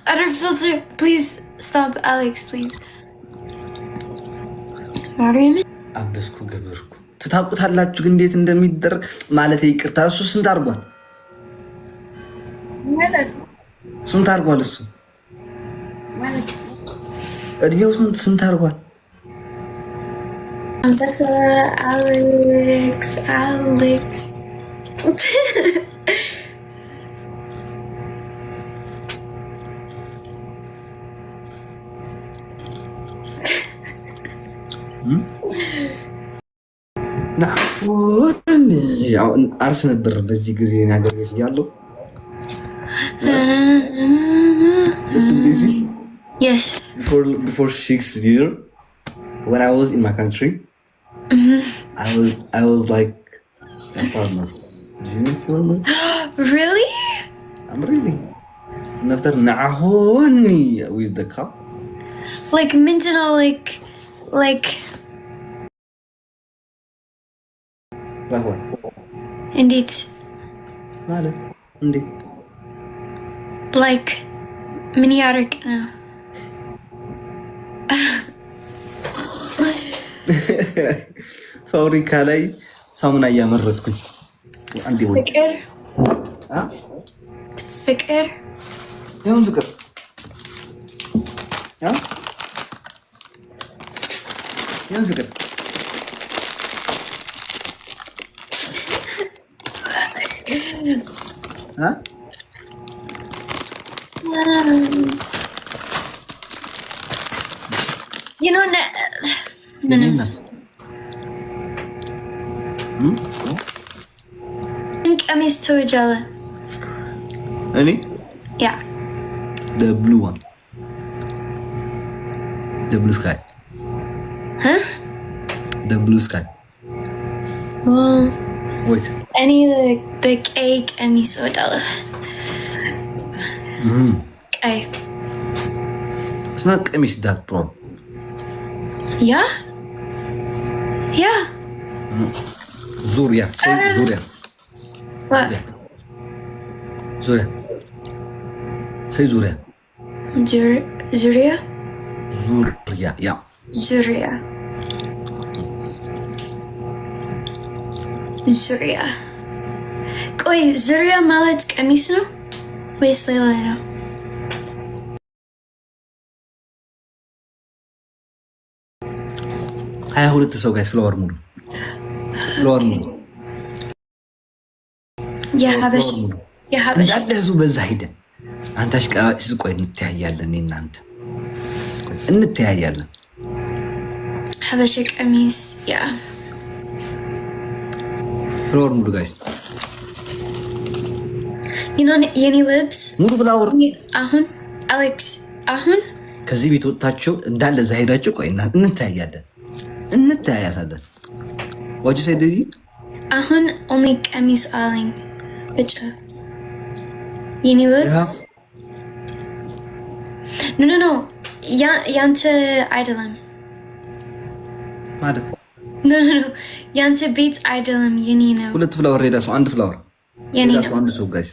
Utter filter, please stop, Alex, please. አበስኩ ገበርኩ ትታውቁታላችሁ ግን እንዴት እንደሚደረግ ማለት ይቅርታ። እሱ ስንት አድርጓል? ስንት አድርጓል? እሱ እድሜው ስንት አድርጓል? Alex. ያው አርስ ነበር በዚህ ጊዜ ነገር ያለው Yes. Before 6 years, when I was in my country, I was like a farmer. Do you know farmer? Really? I'm really. And after Nahoni with the cup. Like Mindanao, like. Like what? Indeed. Male, indeed. Like Miniatic. ፋብሪካ ላይ ሳሙና እያመረትኩኝ አንዴ ወይ ፍቅር ፍቅር የምን ፍቅር የምን ፍቅር you know ቀሚስ ትወጃለህ? እኔ Yeah. The blue one. The blue sky. Huh? The blue sky. Well, Wait. any the ቀይ ቀሚስ እወዳለሁ። ቀይ It's not ቀሚስ that problem. Yeah? Yeah. ዙሪያ ዙሪያ What? ዙሪያ say ዙሪያ ዙሪያ ዙሪያ ያ ዙሪያ ዙሪያ ቆይ ዙሪያ ማለት ቀሚስ ነው ወይስ ሌላ ነው? ሀያ ሁለት ሰው ጋይስ ፍላወር ሙሉ የሀበሻ እንዳለ ህዝቡ በዛ ሄደ። አንተ አሽቃባጭ ቆይ እንተያያለን፣ እናንተ እንተያያለን። ሀበሻ ቀሚስ ያ ፍላወር ሙሉ ጋይስ የኔ ልብስ ሙሉ ፍላወር። አሁን አሌክስ አሁን ከዚህ ቤት ወጥታችሁ እንዳለ እዛ ሄዳችሁ ቆይ እንተያያታለን። ዋጅ ሳይደዚ አሁን ኦንሊ ቀሚስ አለኝ ብቻ የኔ ልብስ ኖ ያንተ አይደለም ማለት ኖ ያንተ ቤት አይደለም የኔ ነው። ሁለት ፍላወር ሄዳ ሰው አንድ ፍላወር የኔ ነው። አንድ ሰው ጋይስ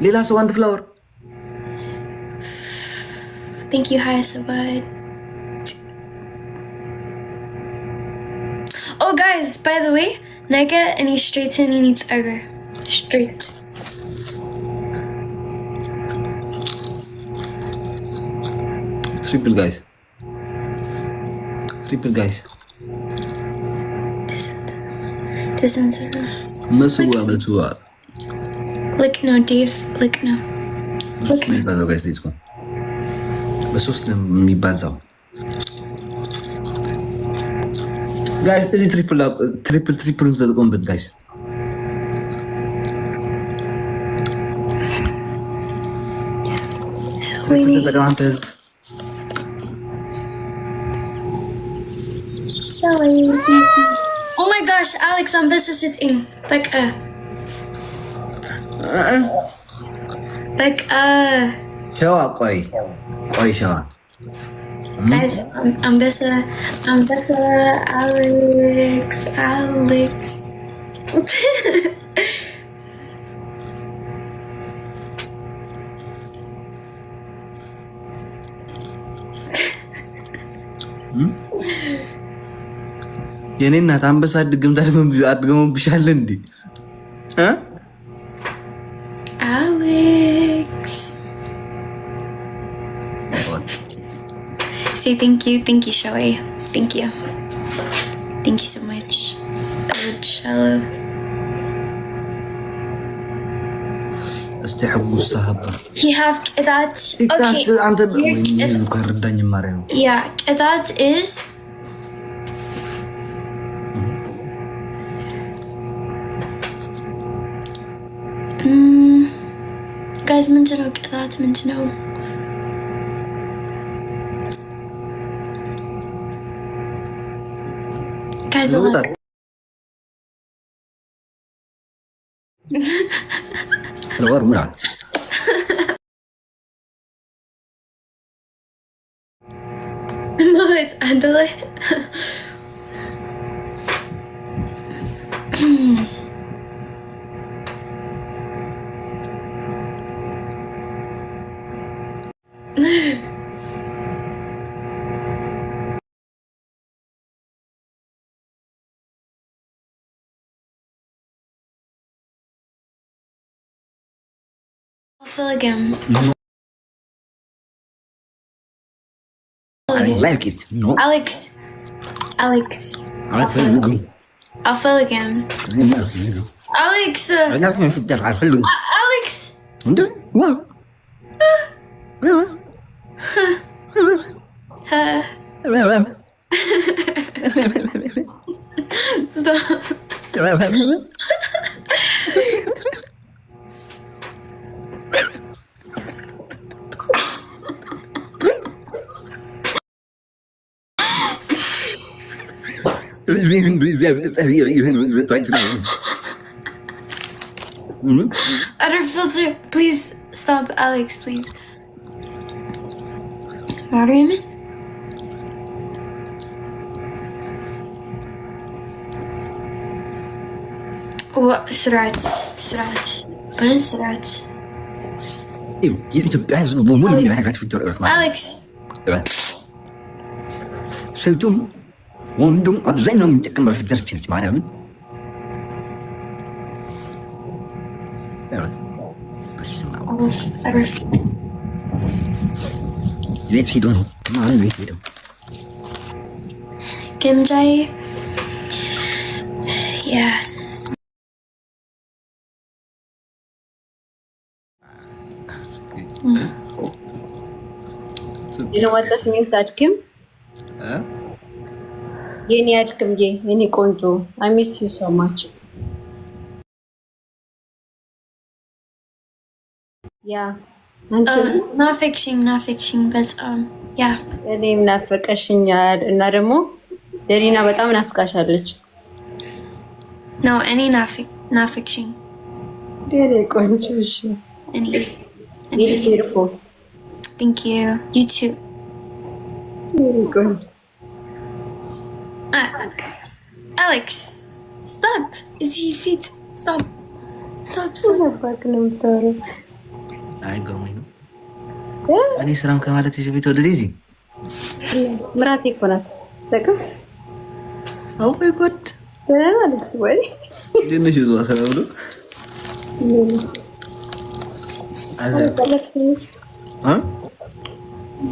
ሌላ ሰው አንድ ፍላወር Thank you Hayasabat. Oh guys, by the way, Nega and he straighten he needs Edgar. Straight. Triple guys. Doesn't. መስዋ Look no, Dave. Look no. guys, let's go. በሶስት ነው የሚባዛው ጋይስ። እዚህ ትሪፕል ተጠቆምበት ጋይስ። Oh my gosh, Alex, I'm sitting ሸዋ ቆይ ሸዋ guys, I'm better Alex የኔ እናት አንበሳ ድግምት አድገሙብሻል እንዴ? Alex. Say thank you, Shoei. Thank you so much. Shallow. እስቲ ሕጉስ ሳህባ You have that. Okay. አንተ ከረዳኝ ማሪያ ነው። Yeah, that is guys, ምንድነው ቅጣት? ምንድነው? guys, ለወር ምናምን ማለት አንድ ላይ I'll fill again. I like it. No. Alex. Alex. I'll fill again. Alex. Alex. Stop. Utter filter, please stop, Alex, please. Mariam? What? Srat. When Srat? Alex. ስልቱም ወንዱም አብዛኛው የሚጠቀምበት ፊደል ነች ማለት ነው። ቤት ሄዶ ነው ማን ቤት ሄዶ ግምጃዬ ያ You know what that means, Adkim? Yeni Adkim, yeni konjo. I miss you so much. Yeah. ናፍቅሽኝ በጣም ያ እኔም ናፈቀሽኛል እና ደግሞ ደሪና በጣም ናፍቃሻለች። ነው እኔ ናፍቅሽኝ ደሬ ቆንጆ እሺ እኔ beautiful. Thank you. You too. Very good. Alex, stop. Is he fit? Stop. አይ ገርሞኝ ነው። እኔ ስራም ከማለት ይሽብት ወደ ዲዚ ምራቴ እኮ ናት። ተቀም አው ማይ ጎድ አሌክስ ወይ ትንሽ ይዟ ሰላም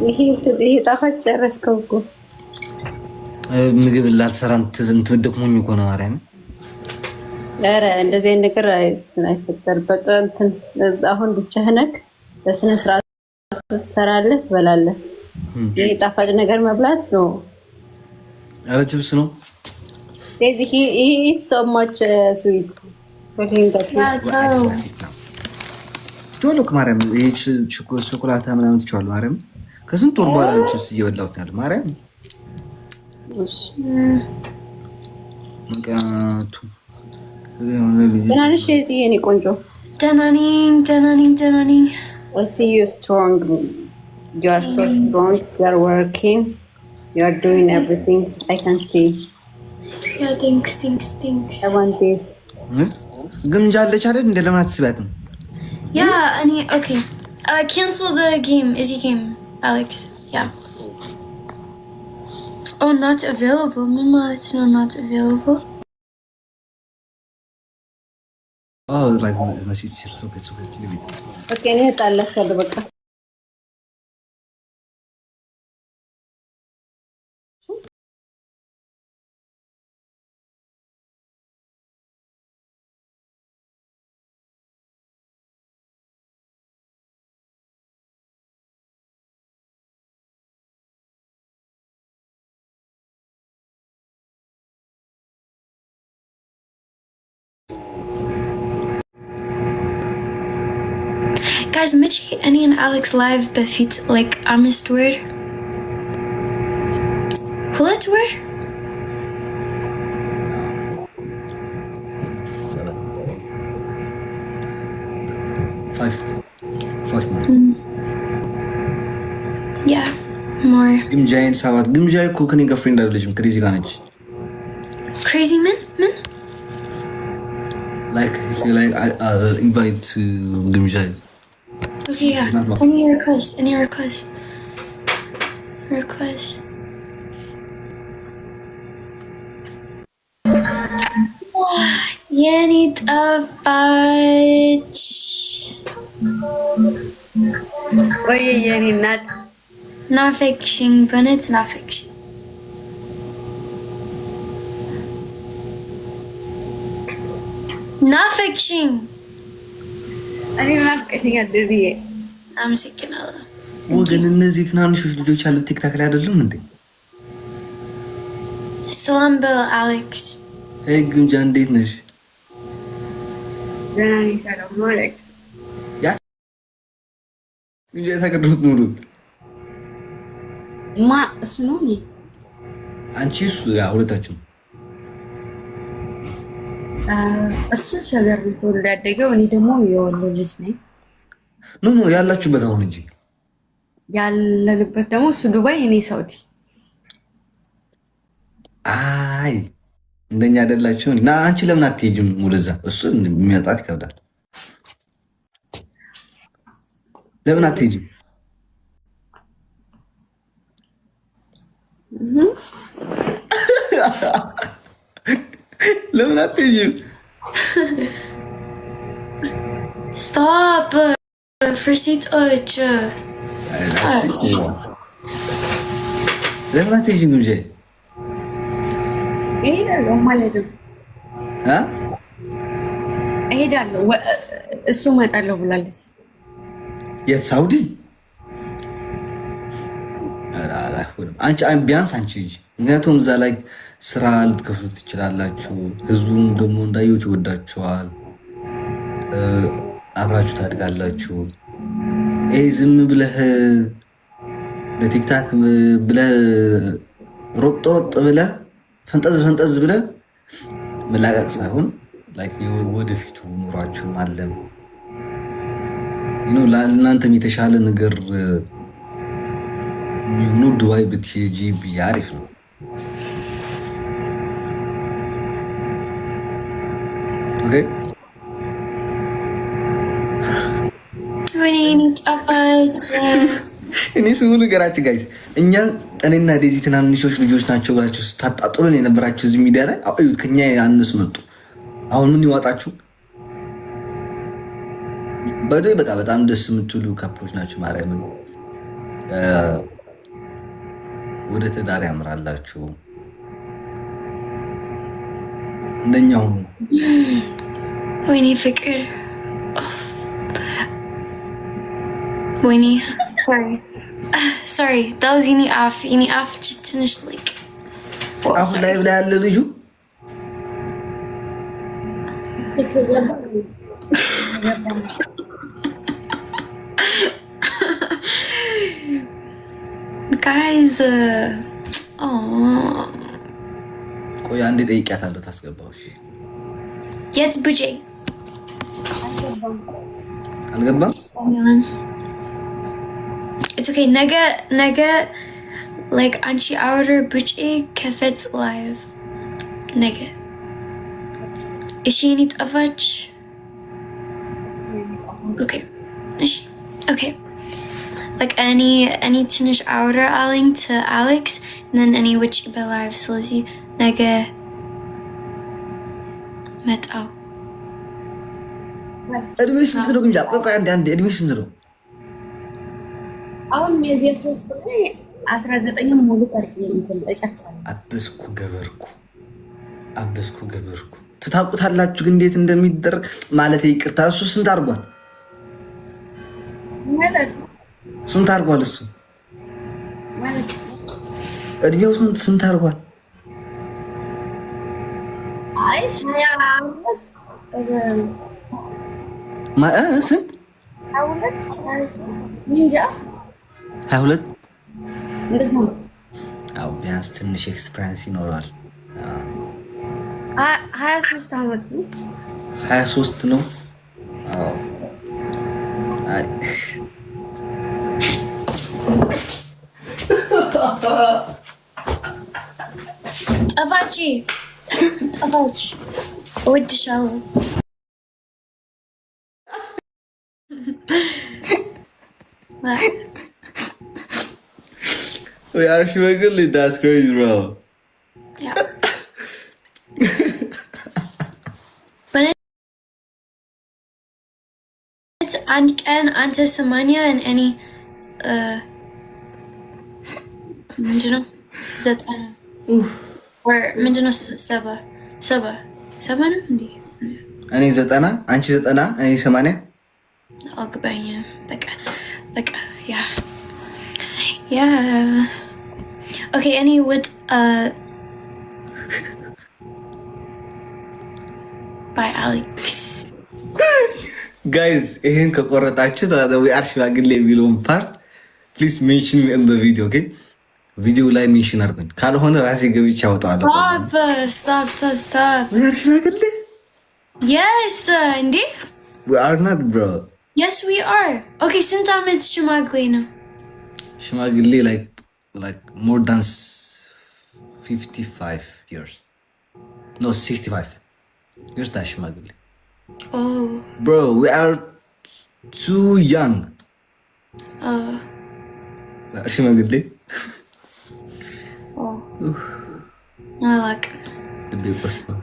ይሄ ጣፋጭ ጨረስከው እኮ ምግብ ላልሰራም ትደክሞኝ እኮ ነው ማርያም። ኧረ እንደዚህ አይነት ነገር አይፈጠር። በቃ እንትን አሁን ብቻህን በስነ ስርዓት ትሰራለህ፣ ትበላለህ። ይሄ ጣፋጭ ነገር መብላት ነው። ኧረ ችብስ ነው። ስለዚህ he eats so much sweet. ትችዋለሁ ማርያም። ይሄ ሾኮላታ ምናምን ትችዋለሁ ማርያም። ከስንት ወር በኋላ ነው ችብስ እየበላሁት ያለ ማርያም። ምክንያቱ ደህና ነሽ የኔ ቆንጆ? ደህና ነኝ። I see you strong. You are so strong. You are working. You are doing everything. I can see. Yeah, thanks. I want this. ግምጃ አለች አይደል? እንደ ለምን አትስቢያትም? Yeah, okay. Cancel the game. Is he game, Alex? Yeah. Oh, not available. Mama, it's not available. Oh, like message here. So it's okay. Okay, ne talas ka baka. Guys, Mitchie, Annie, and Alex live befit like honest word. What word? 7, 5 more. Yeah, more. ግምጃዬን ሰባት ግምጃዬ እኮ ከኔ ጋር ፍሬንድ አይደለችም ክሬዚ ጋር ነች። Crazy man? Like say like invite to ግምጃዬ. Okay, yeah. Any request? Request. የኔ ጠፋች ወይ የኔ እናት ናፈቅሽኝ፣ በእውነት ናፈቅሽኝ። ናፈቅሽኝ። እኔ ናፍቀሽኛል እንደዚህ። አመሰግናለሁ። ወገን እነዚህ ትናንሾች ልጆች ያሉት ቲክታክ ላይ አይደሉም እንዴ? ሰላም በል አሌክስ። ሄይ ግምጃ እንዴት ነሽ? ደህና ነኝ። ሰላም ነው አሌክስ። ግምጃ የተቀደሩት ኑሩት ማ እሱ ነው እኔ አንቺ እሱ ሁለታችሁ እሱ ሸገር ተወልዶ ያደገው እኔ ደግሞ የወሎ ልጅ ነኝ። ኖ ያላችሁበት አሁን እንጂ ያለንበት ደግሞ እሱ ዱባይ እኔ ሳውዲ። አይ እንደኛ አይደላችሁ እና አንቺ ለምን አትሄጂም ወደዛ? እሱ የሚያጣት ይከብዳል። ለምን አትሄጂም? ለምን አትሄጂም? ስቶፕ ፍርሲቶች ለምን አትሄጂም ግምጃ? እሄዳለሁ ማለት ነው። እሄዳለሁ እሱ እመጣለሁ ብላለች። የት ሳውዲ? አንቺ ቢያንስ አንቺ ልጅ ምክንያቱም እዛ ላይ ስራ ልትከፍቱ ትችላላችሁ። ህዝቡም ደግሞ እንዳየሁት ይወዳችኋል። አብራችሁ ታድጋላችሁ። ይሄ ዝም ብለህ ለቲክታክ ብለህ ሮጥ ብለህ ፈንጠዝ ብለህ መላቀቅ ሳይሆን ወደፊቱ ኑሯችሁ አለም ለእናንተም የተሻለ ነገር የሚሆኑ ዱባይ ብትሄጂ ብዬ አሪፍ ነው። እኔ ስሙ ነገራችሁ ጋይስ፣ እኔና ዴዚ ትናንሾች ልጆች ናቸው ብላችሁ ስታጣጥሉን የነበራችሁ እዚህ ሚዲያ ላይ አዩት። ከኛ ያንስ መጡ። አሁን ምን ይዋጣችሁ? በቃ በጣም ደስ የምትሉ ካፕሎች ናቸው። ማርያምን ወደ ትዳር ያምራላችሁ። እንደኛው ወይኔ ፍቅር ወይኔ sorry that was any off just ትንሽ like አሁን ላይ ብላ ያለ ልጁ guys ቆይ አንዴ ጠይቂያታለሁ። ታስገባው? እሺ የት ቡጄ አልገባም? it's okay ነገ like አንቺ አውር ቡጄ ከፈት live ነገ እሺ የኔ ጣፋጭ እሺ ኦኬ like any ትንሽ አውራ አለኝ to Alex and then እኔ ውጭ በላይቭ ስለዚህ ነገ መጣው እድሜሽ ስንት ነው? ግምጃ ቆይ አንዴ እድሜሽ ስንት ነው? አሁን ሚያዝያ 3 ላይ 19 ሙሉ ታሪክ እንትን እጨርሳለሁ። አበስኩ ገበርኩ ትታውቁታላችሁ ግን እንዴት እንደሚደረግ ማለት ይቅርታ። እሱ ስንት አድርጓል? ማለት ስንት አድርጓል? እሱ ማለት እድሜው ስንት አድርጓል? አይ 22 ስንት 22 እንጃ 22 እንደዛ ነው። አዎ ቢያንስ ትንሽ ኤክስፒሪየንስ ይኖራል። 23 ዓመት ነው። 23 ነው። አዎ አይ ጠፋች እወድሻለሁ። We are struggling. That's crazy, bro. Yeah. But it's አንድ ቀን አንተ 80 and any ምንድነው 90 or ምንድነው 7 ነው እንዴ? እኔ 90 አንቺ 90 እኔ 80 አልገባኝም። በቃ ያ okay any with by Alex guys ይሄን ከቆረጣችሁ we are ሽማግሌ የሚለውን ፓርት please mention me in the video okay ቪዲዮ ላይ ሜንሽን አድርጉኝ ካልሆነ ራሴ ገብቼ አወጣዋለሁ። stop we are ሽማግሌ yes እንዴ we are not bro yes we are okay ስንት ዓመት ሽማግሌ ነው? ሽማግሌ like more than 55 years no 65 years that ሽማግሌ oh bro we are too young ሽማግሌ I like the big person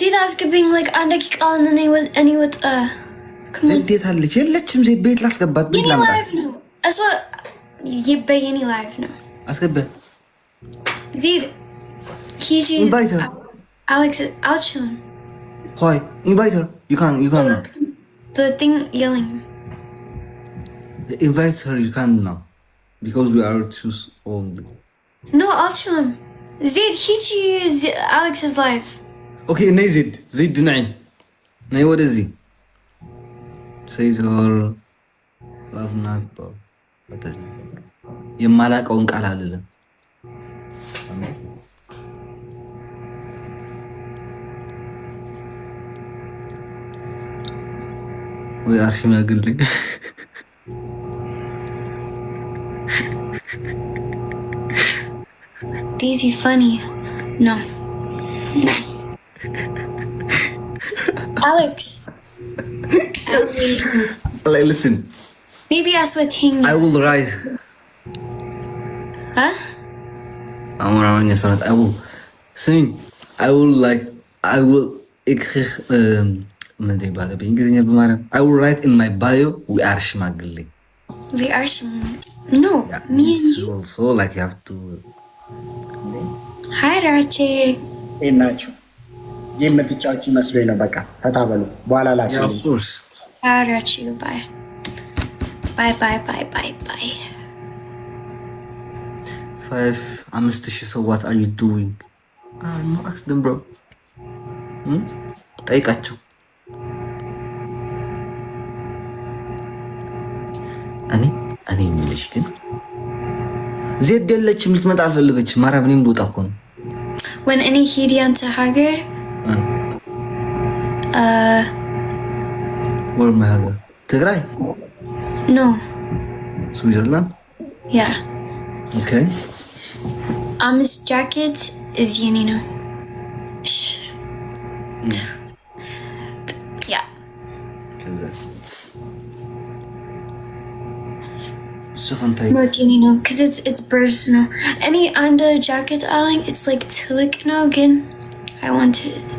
Zira asking like አንድ ደቂቃ እኔ ወጥ ዜድ አለች የለችም ዜድ ቤት ላስገባት ቤት ላምጣ እሷ የበየኒ ላይቭ ነው አስገባ ዜድ ሂጂ invite her Alex አልችልም why invite her you can the thing yelling invite her you can now because we are too old no አልችልም ዜድ ሂጂ Alex's live okay ነይ ዜድ ነይ ወደዚህ say her love not bro የማላቀውን ቃል አልልም ወይ አርሽማግሌ Daisy funny no Alex like listen maybe I sweating I will write huh አሞራኛ ሰራት I will sing I will ምን ይባላል በእንግሊዝኛ በማረም I will write in my bio we are ሽማግሌ no me also like you have to hi Rache እናችሁ የምትጫወቺ መስሎኝ ነው። በቃ ፈታ በሉ በኋላ ላይ yeah of course hi Rache bye 5,000 so what are you doing no ask them bro ጠይቃቸው እኔ የሚልሽ ግን ዜድ የለችም ልትመጣ አልፈለገችም ማርያም እኔም ልወጣ እኮ ነው when any ሄዲ አንተ ሀገር where my ሀገር ትግራይ no ስዊዘርላንድ yeah okay አምስት ጃኬት እዚህ የኔ ነው Yeah. ከዛስ እሱ ፈንታይ Martini, no, because it's personal. Any under jacket aling, it's like tilik no again. I want it.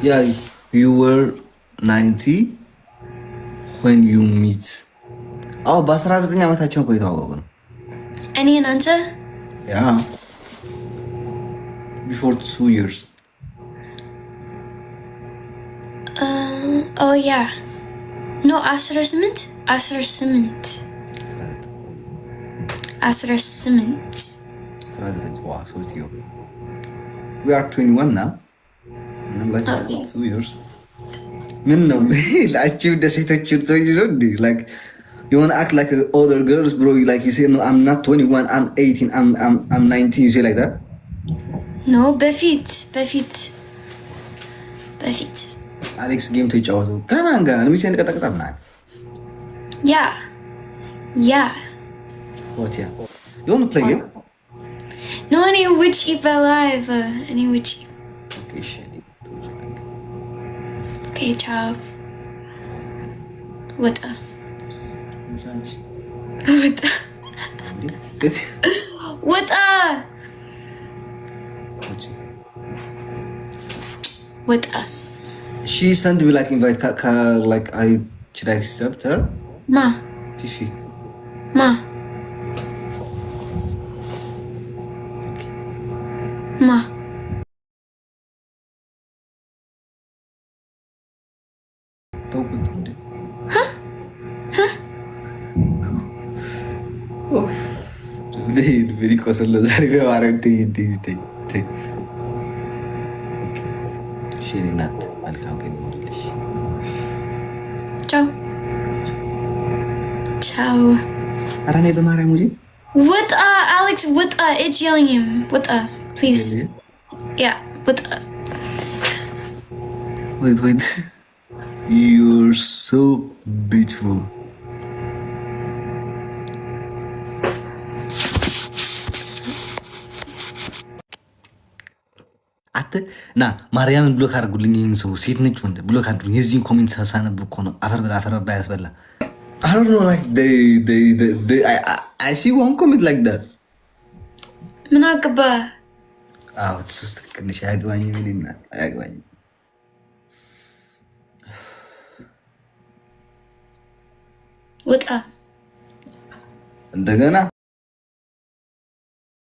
Yeah, you were 90 when you meet. Oh, በ19 ዓመታቸው እኮ የተዋወቁ ነው። Any and anta? Yeah. Before 2 years. Oh yeah. No, Asra Cement. Asra Cement. Asra Cement. Wow, so it's you. We are 21 now. And I'm like, Okay. 2 years. ምን ነው ላችሁ ደሴቶች like you want to act like older girls, bro. Like you say, no, I'm not 21, I'm 18, I'm 19. You say like that? No, Befit. Alex game to each other. Come on, guys. Let me see the Yeah. What, yeah? You want to play game? No, any witchy alive. Any witchy. Okay, shit. Okay, ciao. What? What? She sent me like invite like should I accept her? Ma. Tiffy. Ma. Okay. Ma. Huh? Oh. Very costly. Sharing that. Ciao. Ciao. Arane bemara muji? What? Alex, what? It's yelling him. What? Please. Really? Yeah. What? Wait. You're so beautiful. ና ማርያምን ብሎክ አድርጉልኝ። ይህን ሰው ሴት ነች ወንድ ብሎክ አድርጉልኝ። የዚህን ኮሜንት ሳሳነብ እኮ ነው አፈር በላ ያስበላ። I don't know, like I see one comment like that. ምን አገባ? አዎ እሱስ ትክክል ነሽ። አያገባኝም ይልና አያገባኝም ወጣ እንደገና